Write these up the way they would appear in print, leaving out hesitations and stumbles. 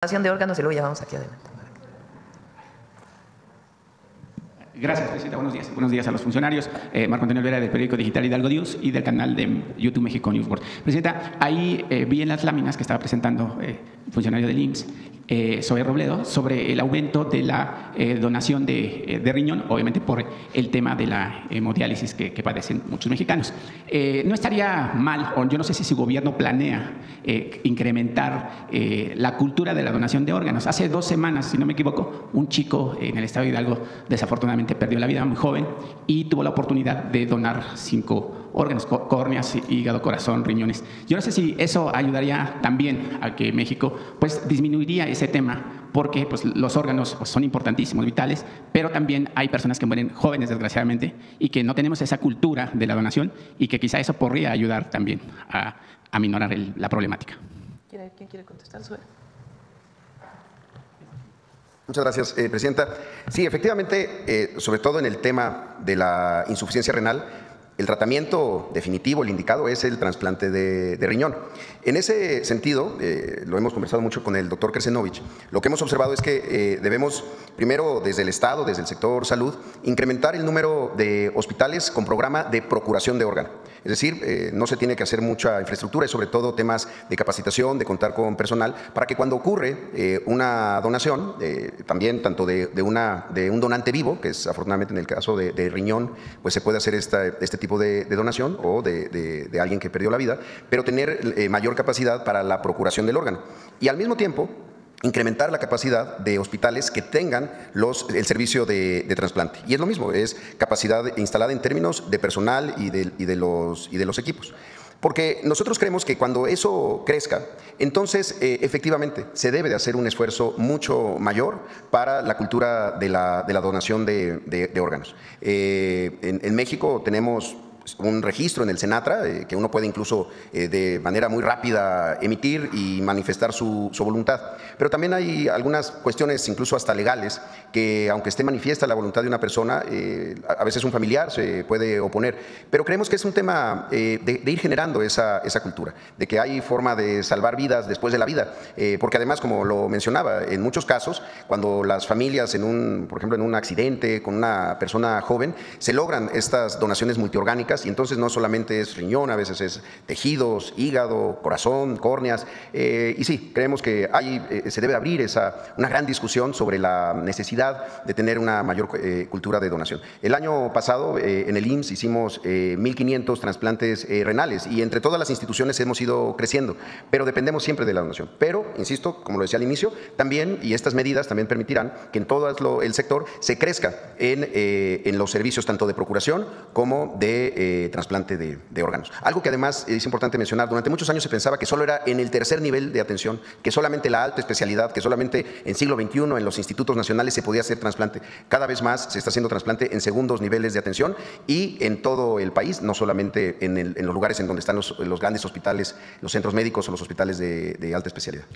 De órganos y luego ya vamos aquí adelante. Gracias, presidenta. Buenos días. Buenos días a los funcionarios. Marco Antonio Olvera, del periódico digital Hidalgo News y del canal de YouTube México News World. Presidenta, ahí vi en las láminas que estaba presentando el funcionario del IMSS, Zoe Robledo, sobre el aumento de la donación de riñón, obviamente por el tema de la hemodiálisis que padecen muchos mexicanos. No estaría mal, o yo no sé si su gobierno planea incrementar la cultura de la donación de órganos. Hace 2 semanas, si no me equivoco, un chico en el estado de Hidalgo desafortunadamente perdió la vida, muy joven, y tuvo la oportunidad de donar 5 órganos, córneas, hígado, corazón, riñones. Yo no sé si eso ayudaría también a que México pues disminuiría ese tema, porque pues, los órganos pues, son importantísimos, vitales, pero también hay personas que mueren jóvenes, desgraciadamente, y que no tenemos esa cultura de la donación, y que quizá eso podría ayudar también a minorar la problemática. ¿Quién quiere contestar? Muchas gracias, presidenta. Sí, efectivamente, sobre todo en el tema de la insuficiencia renal, el tratamiento definitivo, el indicado, es el trasplante de riñón. En ese sentido, lo hemos conversado mucho con el doctor Krsenovich, lo que hemos observado es que debemos, primero desde el Estado, desde el sector salud, incrementar el número de hospitales con programa de procuración de órgano. Es decir, no se tiene que hacer mucha infraestructura y sobre todo temas de capacitación, de contar con personal, para que cuando ocurre una donación, también tanto de un donante vivo, que es afortunadamente en el caso de riñón, pues se puede hacer este tipo de donación o de alguien que perdió la vida, pero tener mayor capacidad para la procuración del órgano. Y al mismo tiempo, incrementar la capacidad de hospitales que tengan el servicio de trasplante. Y es lo mismo, es capacidad instalada en términos de personal y de los equipos. Porque nosotros creemos que cuando eso crezca, entonces efectivamente se debe de hacer un esfuerzo mucho mayor para la cultura de la donación de órganos. En México tenemos un registro en el Senatra que uno puede incluso de manera muy rápida emitir y manifestar su voluntad. Pero también hay algunas cuestiones, incluso hasta legales, que aunque esté manifiesta la voluntad de una persona, a veces un familiar se puede oponer. Pero creemos que es un tema de ir generando esa cultura, de que hay forma de salvar vidas después de la vida. Porque además, como lo mencionaba, en muchos casos, cuando las familias, por ejemplo, en un accidente con una persona joven, se logran estas donaciones multiorgánicas, y entonces no solamente es riñón, a veces es tejidos, hígado, corazón, córneas, y sí, creemos que se debe abrir una gran discusión sobre la necesidad de tener una mayor cultura de donación. El año pasado en el IMSS hicimos 1,500 trasplantes renales, y entre todas las instituciones hemos ido creciendo, pero dependemos siempre de la donación. Pero, insisto, como lo decía al inicio, también, y estas medidas también permitirán que en todo el sector se crezca en los servicios tanto de procuración como de trasplante de órganos. Algo que además es importante mencionar, durante muchos años se pensaba que solo era en el tercer nivel de atención, que solamente la alta especialidad, que solamente en siglo XXI en los institutos nacionales se podía hacer trasplante. Cada vez más se está haciendo trasplante en segundos niveles de atención y en todo el país, no solamente en los lugares en donde están los grandes hospitales, los centros médicos o los hospitales de alta especialidad.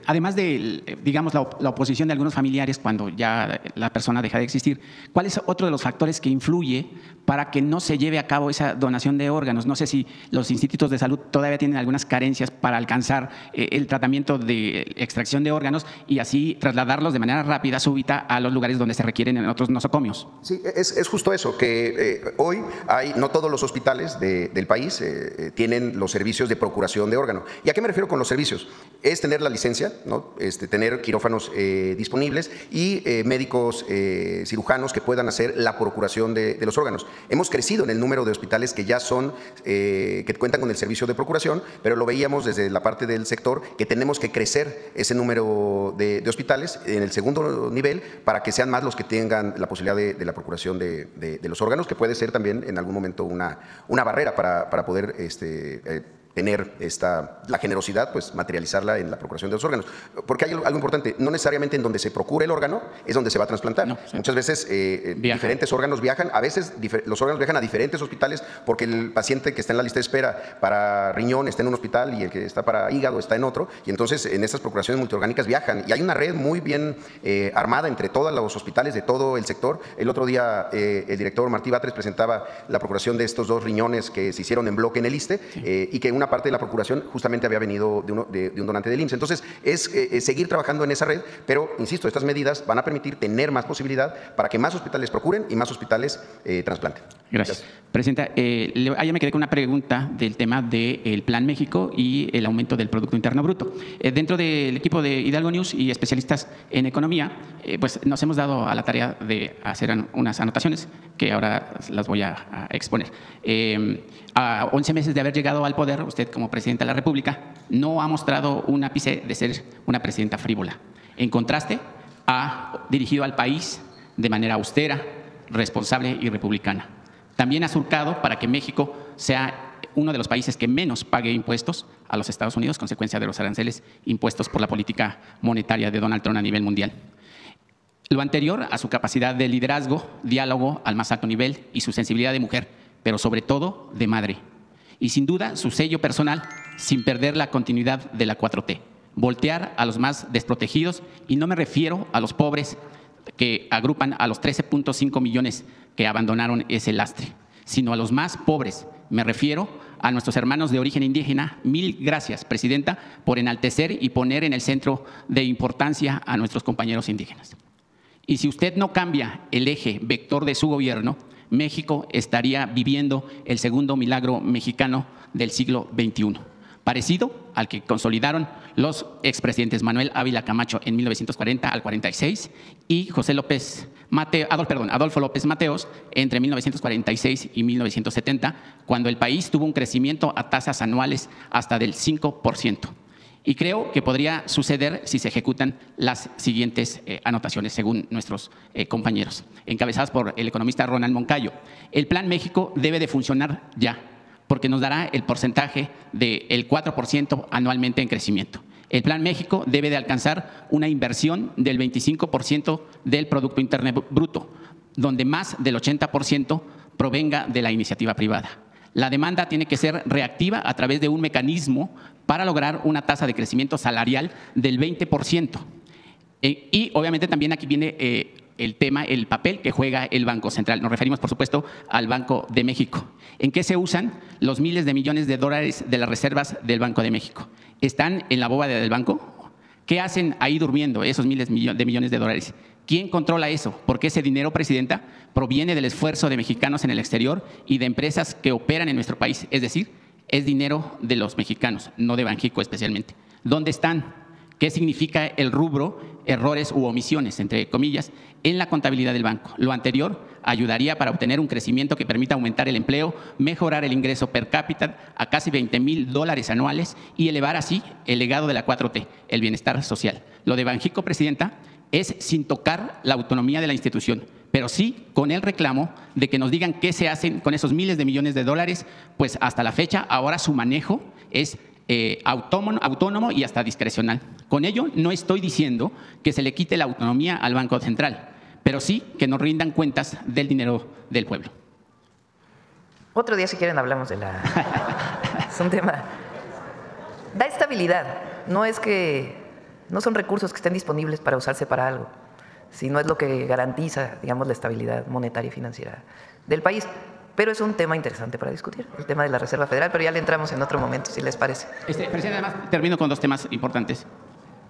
Además de, digamos, la oposición de algunos familiares cuando ya la persona deja de existir, ¿cuál es otro de los factores que influye para que no se lleve a cabo esa donación de órganos? No sé si los institutos de salud todavía tienen algunas carencias para alcanzar el tratamiento de extracción de órganos y así trasladarlos de manera rápida, súbita, a los lugares donde se requieren en otros nosocomios. Sí, es justo eso, que hoy no todos los hospitales del país tienen los servicios de procuración de órgano. ¿Y a qué me refiero con los servicios? Es tener la licencia, ¿no? Tener quirófanos disponibles y médicos cirujanos que puedan hacer la procuración de los órganos. Hemos crecido en el número de hospitales que ya que cuentan con el servicio de procuración, pero lo veíamos desde la parte del sector que tenemos que crecer ese número de hospitales en el segundo nivel para que sean más los que tengan la posibilidad de la procuración de los órganos, que puede ser también en algún momento una barrera para poder tener la generosidad, pues materializarla en la procuración de los órganos. Porque hay algo importante, no necesariamente en donde se procure el órgano es donde se va a trasplantar. No, sí. Muchas veces diferentes órganos viajan, a veces los órganos viajan a diferentes hospitales porque el paciente que está en la lista de espera para riñón está en un hospital y el que está para hígado está en otro, y entonces en estas procuraciones multiorgánicas viajan. Y hay una red muy bien armada entre todos los hospitales de todo el sector. El otro día el director Martí Batres presentaba la procuración de estos 2 riñones que se hicieron en bloque en el ISSSTE, y que una una parte de la procuración justamente había venido de un donante del IMSS. Entonces, es seguir trabajando en esa red, pero, insisto, estas medidas van a permitir tener más posibilidad para que más hospitales procuren y más hospitales trasplanten. Gracias. Presidenta, ya me quedé con una pregunta del tema del Plan México y el aumento del Producto Interno Bruto. Dentro del equipo de Hidalgo News y especialistas en economía, pues nos hemos dado a la tarea de hacer unas anotaciones que ahora las voy a exponer. A 11 meses de haber llegado al poder, usted como Presidenta de la República no ha mostrado un ápice de ser una presidenta frívola. En contraste, ha dirigido al país de manera austera, responsable y republicana. También ha surcado para que México sea uno de los países que menos pague impuestos a los Estados Unidos, consecuencia de los aranceles impuestos por la política monetaria de Donald Trump a nivel mundial. Lo anterior a su capacidad de liderazgo, diálogo al más alto nivel y su sensibilidad de mujer, pero sobre todo de madre. Y sin duda su sello personal sin perder la continuidad de la 4T. Voltear a los más desprotegidos, y no me refiero a los pobres que agrupan a los 13.5 millones que abandonaron ese lastre, sino a los más pobres. Me refiero a nuestros hermanos de origen indígena. Mil gracias, Presidenta, por enaltecer y poner en el centro de importancia a nuestros compañeros indígenas. Y si usted no cambia el eje vector de su gobierno, México estaría viviendo el segundo milagro mexicano del siglo XXI, parecido al que consolidaron los expresidentes Manuel Ávila Camacho en 1940 al 46 y Adolfo López Mateos entre 1946 y 1970, cuando el país tuvo un crecimiento a tasas anuales hasta del 5%. Y creo que podría suceder si se ejecutan las siguientes anotaciones, según nuestros compañeros, encabezadas por el economista Ronald Moncayo. El Plan México debe de funcionar ya, porque nos dará el porcentaje del 4% anualmente en crecimiento. El Plan México debe de alcanzar una inversión del 25% del Producto Interno Bruto, donde más del 80% provenga de la iniciativa privada. La demanda tiene que ser reactiva a través de un mecanismo para lograr una tasa de crecimiento salarial del 20%. Y obviamente también aquí viene el tema, el papel que juega el Banco Central. Nos referimos, por supuesto, al Banco de México. ¿En qué se usan los miles de millones de dólares de las reservas del Banco de México? ¿Están en la bóveda del banco? ¿Qué hacen ahí durmiendo esos miles de millones de dólares? ¿Quién controla eso? Porque ese dinero, Presidenta, proviene del esfuerzo de mexicanos en el exterior y de empresas que operan en nuestro país. Es decir, es dinero de los mexicanos, no de Banxico especialmente. ¿Dónde están? ¿Qué significa el rubro errores u omisiones, entre comillas, en la contabilidad del banco? Lo anterior ayudaría para obtener un crecimiento que permita aumentar el empleo, mejorar el ingreso per cápita a casi $20,000 anuales y elevar así el legado de la 4T, el bienestar social. Lo de Banxico, Presidenta, es sin tocar la autonomía de la institución, pero sí con el reclamo de que nos digan qué se hacen con esos miles de millones de dólares, pues hasta la fecha ahora su manejo es autónomo y hasta discrecional. Con ello no estoy diciendo que se le quite la autonomía al Banco Central, pero sí que nos rindan cuentas del dinero del pueblo. Otro día, si quieren, hablamos de la... Es un tema... Da estabilidad. No son recursos que estén disponibles para usarse para algo, sino es lo que garantiza, digamos, la estabilidad monetaria y financiera del país. Pero es un tema interesante para discutir, el tema de la Reserva Federal, pero ya le entramos en otro momento, si les parece. Presidente, además, termino con dos temas importantes.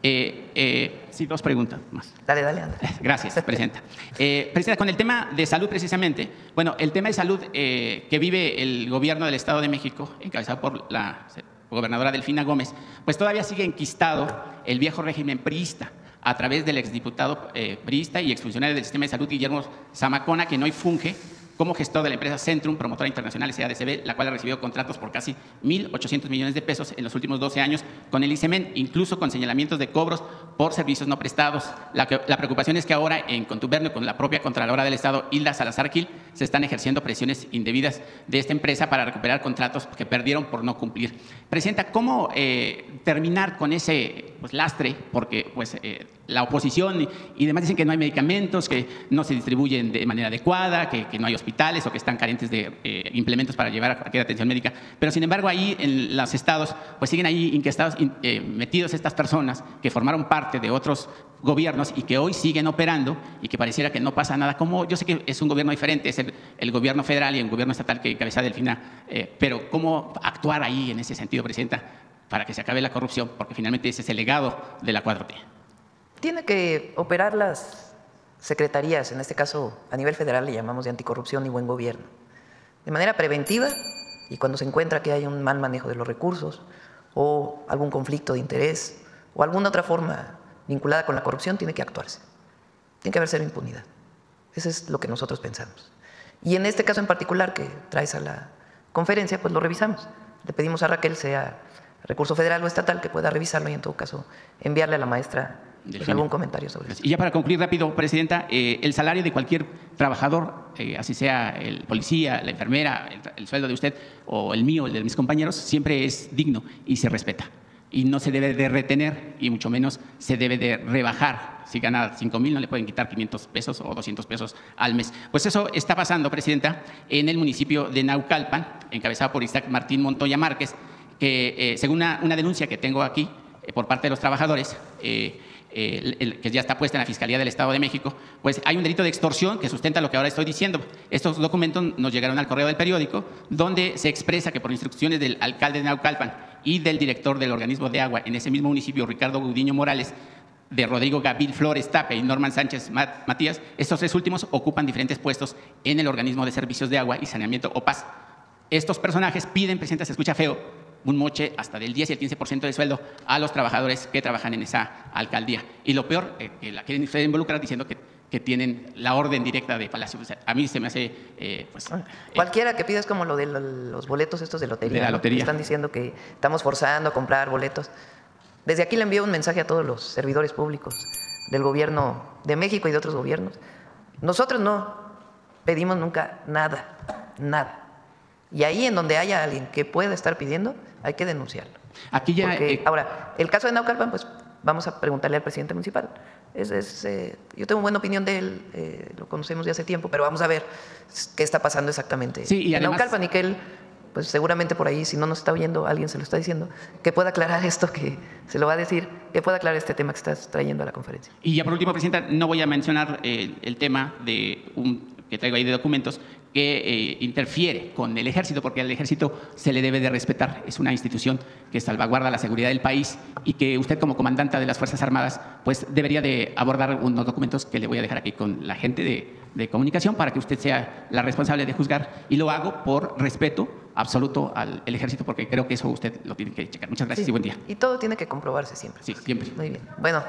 Sí, dos preguntas más. Dale, Andrés. Gracias, Presidenta. Presidenta, con el tema de salud precisamente, bueno, el tema de salud que vive el gobierno del Estado de México, encabezado por la gobernadora Delfina Gómez, pues todavía sigue enquistado el viejo régimen priista, a través del exdiputado priista y exfuncionario del sistema de salud, Guillermo Zamacona, que hoy funge como gestor de la empresa Centrum, promotora internacional SADCB, la cual ha recibido contratos por casi 1.800 millones de pesos en los últimos 12 años con el ICEMEN, incluso con señalamientos de cobros por servicios no prestados. La preocupación es que ahora, en contubernio con la propia Contralora del Estado, Hilda Salazar Gil, se están ejerciendo presiones indebidas de esta empresa para recuperar contratos que perdieron por no cumplir. Presidenta, ¿cómo terminar con ese lastre? Porque la oposición y demás dicen que no hay medicamentos, que no se distribuyen de manera adecuada, que no hay hospitales, hospitales o que están carentes de implementos para llevar a cualquier atención médica. Pero sin embargo ahí en los estados pues siguen ahí metidos estas personas que formaron parte de otros gobiernos y que hoy siguen operando y que pareciera que no pasa nada. Como yo sé que es un gobierno diferente, es el gobierno federal y el gobierno estatal que encabeza Delfina, pero ¿cómo actuar ahí en ese sentido, Presidenta, para que se acabe la corrupción? Porque finalmente ese es el legado de la 4T. Tiene que operar las secretarías, en este caso a nivel federal le llamamos de anticorrupción y buen gobierno, de manera preventiva, y cuando se encuentra que hay un mal manejo de los recursos o algún conflicto de interés o alguna otra forma vinculada con la corrupción, tiene que actuarse. Tiene que haber cero impunidad. Eso es lo que nosotros pensamos. Y en este caso en particular que traes a la conferencia, pues lo revisamos. Le pedimos a Raquel, sea recurso federal o estatal, que pueda revisarlo y en todo caso enviarle a la maestra pues, algún comentario sobre eso. Y ya para concluir rápido, Presidenta, el salario de cualquier trabajador, así sea el policía, la enfermera, el sueldo de usted o el mío, el de mis compañeros, siempre es digno y se respeta. Y no se debe de retener y mucho menos se debe de rebajar. Si gana 5,000 no le pueden quitar 500 pesos o 200 pesos al mes. Pues eso está pasando, Presidenta, en el municipio de Naucalpan, encabezado por Isaac Martín Montoya Márquez, que según una denuncia que tengo aquí por parte de los trabajadores, que ya está puesta en la Fiscalía del Estado de México, pues hay un delito de extorsión que sustenta lo que ahora estoy diciendo. Estos documentos nos llegaron al correo del periódico, donde se expresa que por instrucciones del alcalde de Naucalpan y del director del organismo de agua en ese mismo municipio, Ricardo Gudiño Morales, de Rodrigo Gabil Flores Tape y Norman Sánchez Matías, estos tres últimos ocupan diferentes puestos en el organismo de servicios de agua y saneamiento OPAS. Estos personajes piden, Presidenta, se escucha feo, un moche hasta del 10 y el 15% de sueldo a los trabajadores que trabajan en esa alcaldía. Y lo peor, que la quieren ustedes involucrar diciendo que tienen la orden directa de Palacio. O sea, a mí se me hace… cualquiera que pida es como lo de los boletos estos de lotería. De la lotería. Están diciendo que estamos forzando a comprar boletos. Desde aquí le envío un mensaje a todos los servidores públicos del gobierno de México y de otros gobiernos. Nosotros no pedimos nunca nada, nada. Y ahí en donde haya alguien que pueda estar pidiendo, hay que denunciarlo. Aquí ya… Ahora, el caso de Naucalpan, pues vamos a preguntarle al presidente municipal. Yo tengo buena opinión de él, lo conocemos de hace tiempo, pero vamos a ver qué está pasando exactamente y en además, Naucalpan y que él, pues seguramente por ahí, si no nos está oyendo, alguien se lo está diciendo, que pueda aclarar esto, que se lo va a decir, que pueda aclarar este tema que estás trayendo a la conferencia. Y ya por último, Presidenta, no voy a mencionar el tema que traigo ahí de documentos que interfiere con el ejército, porque al ejército se le debe de respetar. Es una institución que salvaguarda la seguridad del país y que usted como comandante de las Fuerzas Armadas pues debería de abordar unos documentos que le voy a dejar aquí con la gente de comunicación para que usted sea la responsable de juzgar, y lo hago por respeto absoluto al ejército, porque creo que eso usted lo tiene que checar. Muchas gracias y buen día. Y todo tiene que comprobarse siempre. Sí, siempre. Muy bien. Bueno.